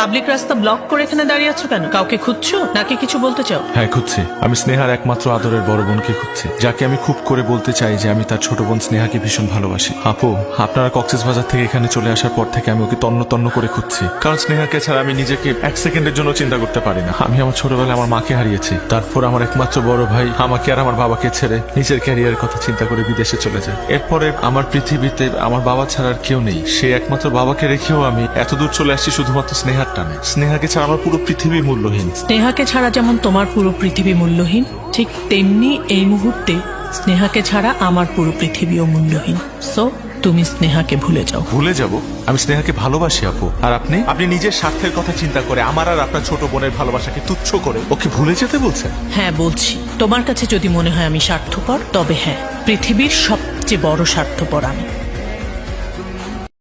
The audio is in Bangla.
পাবলিক রাস্তা ব্লক করে এখানে দাঁড়িয়ে আছো কেন? কাউকে খুঁজছো নাকি কিছু বলতে চাও? হ্যাঁ খুঁজছি। আমি স্নেহার একমাত্র আদরের বড় বোনকে খুঁজছি, যাকে আমি খুব করে বলতে চাই যে আমি তার ছোট বোন স্নেহাকে ভীষণ ভালোবাসি। আপু, আপনারা কক্সবাজার থেকে এখানে চলে আসার পর থেকে আমি ওকে তন্ন তন্ন করে খুঁজছি, কারণ স্নেহাকে ছাড়া আমি নিজেকে এক সেকেন্ডের জন্য চিন্তা করতে পারি না। আমি আমার ছোটবেলায় আমার মাকে হারিয়েছি, তারপর আমার একমাত্র বড় ভাই আমাকে আর আমার বাবাকে ছেড়ে নিজের ক্যারিয়ারের কথা চিন্তা করে বিদেশে চলে যায়। এরপরে আমার পৃথিবীতে আমার বাবা ছাড়া আর কেউ নেই। সেই একমাত্র বাবাকে রেখেও আমি এত দূর চলে আসছি শুধুমাত্র স্নেহার টানে। স্নেহাকে ছাড়া আমার পুরো পৃথিবী মূল্যহীন। স্নেহাকে ছাড়া যেমন তোমার পুরো পৃথিবী মূল্যহীন, ঠিক তেমনি এই মুহূর্তে স্নেহাকে ছাড়া আমার পুরো পৃথিবীও মূল্যহীন। সো তুমি স্নেহাকে ভুলে যাও। ভুলে যাব? আমি স্নেহাকে ভালোবাসি আপু। আর আপনি আপনি নিজের স্বার্থের কথা চিন্তা করে আমার আর আপনার ছোট বোনের ভালোবাসাকে তুচ্ছ করে ওকে ভুলে যেতে বলছেন? হ্যাঁ বলছি। তোমার কাছে যদি মনে হয় আমি স্বার্থপর, তবে হ্যাঁ, পৃথিবীর সবচেয়ে বড় স্বার্থপর আমি।